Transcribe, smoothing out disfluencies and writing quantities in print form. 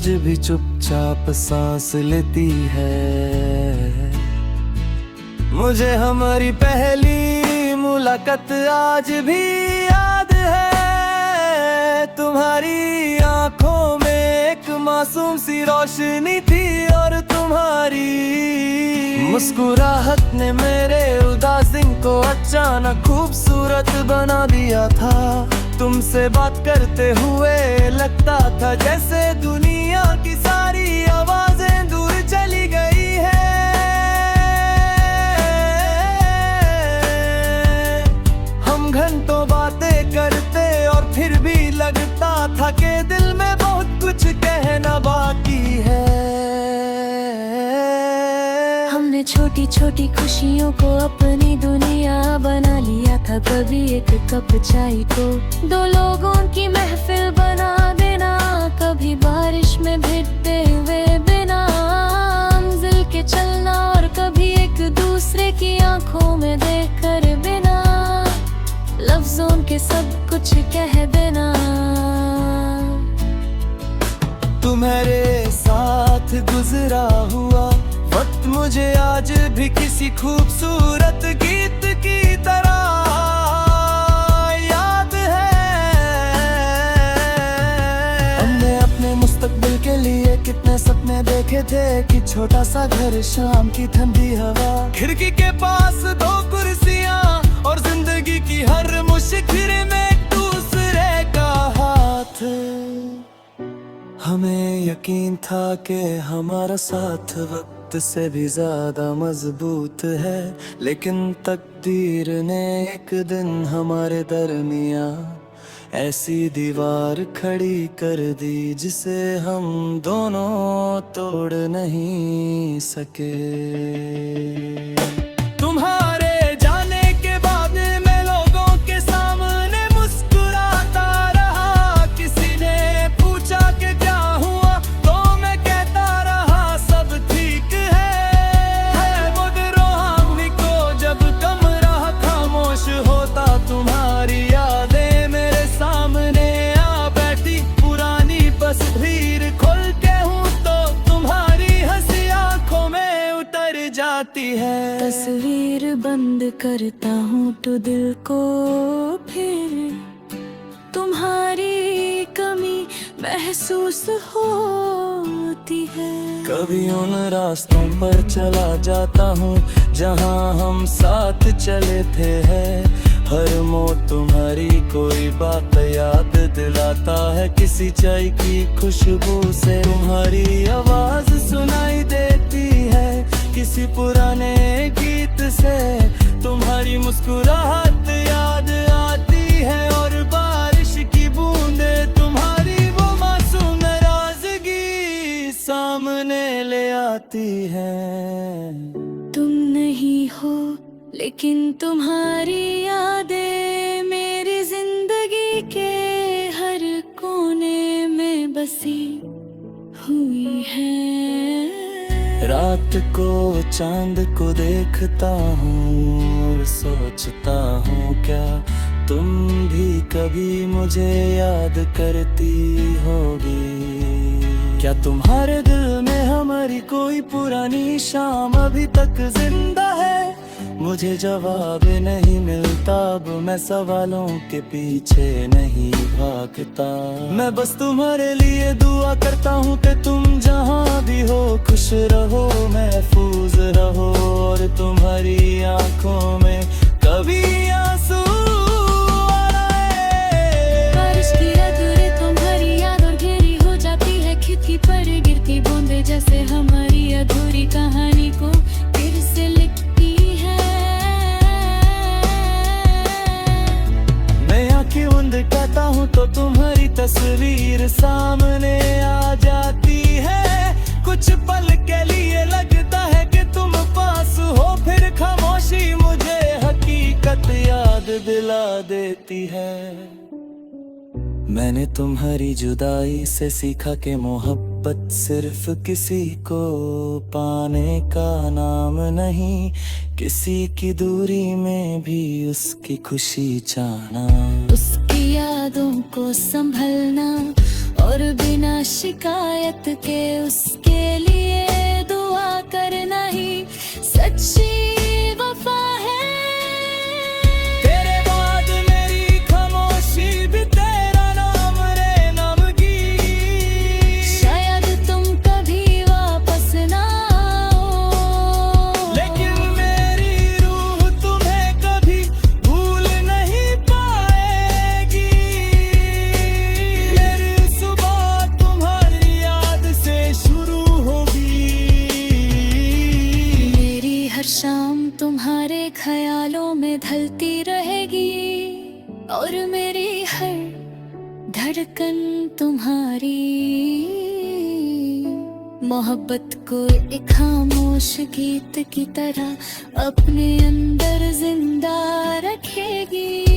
आज भी चुपचाप सांस लेती है। मुझे हमारी पहली मुलाकात आज भी याद है। तुम्हारी आंखों में एक मासूम सी रोशनी थी और तुम्हारी मुस्कुराहट ने मेरे उदास दिन को अचानक खूबसूरत बना दिया था। तुमसे बात करते हुए लगता था जैसे दुनिया की सारी आवाजें दूर चली गई है। हम घंटों बातें करते और फिर भी लगता था कि दिल में बहुत कुछ कहना बाकी है। हमने छोटी छोटी खुशियों को अपनी दुनिया बना लिया था। कभी एक कप चाय को दो लोगों की महफिल बना देना, कभी बारिश में भीगते हुए बिना मंजिल के चलना, और कभी एक दूसरे की आंखों में देखकर बिना लफ्जों के सब कुछ कह देना। तुम्हारे साथ गुजरा हुआ वक्त मुझे आज भी किसी खूबसूरत गीत की तरह याद है। हमने अपने मुस्तकबिल के लिए कितने सपने देखे थे कि छोटा सा घर, शाम की ठंडी हवा, खिड़की के पास दो कुर्सियां और जिंदगी की हर मुश्किल में एक दूसरे का हाथ। हमें यकीन था कि हमारा साथ वक्त से भी ज्यादा मजबूत है, लेकिन तकदीर ने एक दिन हमारे दरमियां ऐसी दीवार खड़ी कर दी जिसे हम दोनों तोड़ नहीं सके। तुम्हारे जाने के बाद मैं लोगों के सामने मुस्कुराता रहा। किसी ने पूछा कि क्या हुआ तो मैं कहता रहा सब ठीक है। मगर रूहानी को जब कमरा खामोश होता, तुम्हारी यादें मेरे सामने आ बैठी। पुरानी तस्वीर खोलते हूँ तो तुम्हारी हंसी आंखों में उतर जाती है। तस्वीर बंद करता हूँ तो दिल को फिर तुम्हारी कमी महसूस होती है। कभी उन रास्तों पर चला जाता हूँ जहाँ हम साथ चले थे। हर मोड़ तुम्हारी कोई बात याद दिलाता है। किसी चाय की खुशबू से तुम्हारी आवाज सुनाई देती है, किसी पुराने गीत से तुम्हारी मुस्कुराहट याद आती है, और बारिश की बूंदे तुम्हारी वो मासूम नाराजगी सामने ले आती है। तुम नहीं हो लेकिन तुम्हारी यादें मेरी जिंदगी के हर कोने में बसी हुई है। रात को चांद को देखता हूँ और सोचता हूँ क्या तुम भी कभी मुझे याद करती होगी। क्या तुम्हारे दिल में हमारी कोई पुरानी शाम अभी तक जिंदा है? मुझे जवाब नहीं मिलता, अब मैं सवालों के पीछे नहीं भागता। मैं बस तुम्हारे लिए दुआ करता हूँ कि तुम जहाँ भी हो खुश रहो, महफूज रहो, और तुम्हारी आंखों में कभी आंसू बारिश की अधूरी तुम्हारी याद और घेरी हो जाती है। खिड़की पर गिरती बूंदे जैसे हमारी अधूरी कहानी को फिर से लिखती है। मैं आंखें बंद करता हूँ तो तुम्हारी तस्वीर सामने आ जाती है। कुछ पल के लिए लगता है कि तुम पास हो, फिर खामोशी मुझे हकीकत याद दिला देती है। मैंने तुम्हारी जुदाई से सीखा कि मोहब्बत सिर्फ किसी को पाने का नाम नहीं, किसी की दूरी में भी उसकी खुशी चाहना, उसकी यादों को संभलना और बिना शिकायत के उसके लिए दुआ करना ही सच्ची वफा है। तेरे बाद मेरी खामोशी भी तेरा नाम रे नामगी। शायद तुम कभी वापस ना आओ, लेकिन मेरी रूह तुम्हें कभी भूल नहीं पाएगी। मेरी सुबह तुम्हारी याद से शुरू होगी। मेरी हर शाम तुम्हारे ख्यालों में ढलती रहेगी, और मेरी हर धड़कन तुम्हारी मोहब्बत को एक खामोश गीत की तरह अपने अंदर जिंदा रखेगी।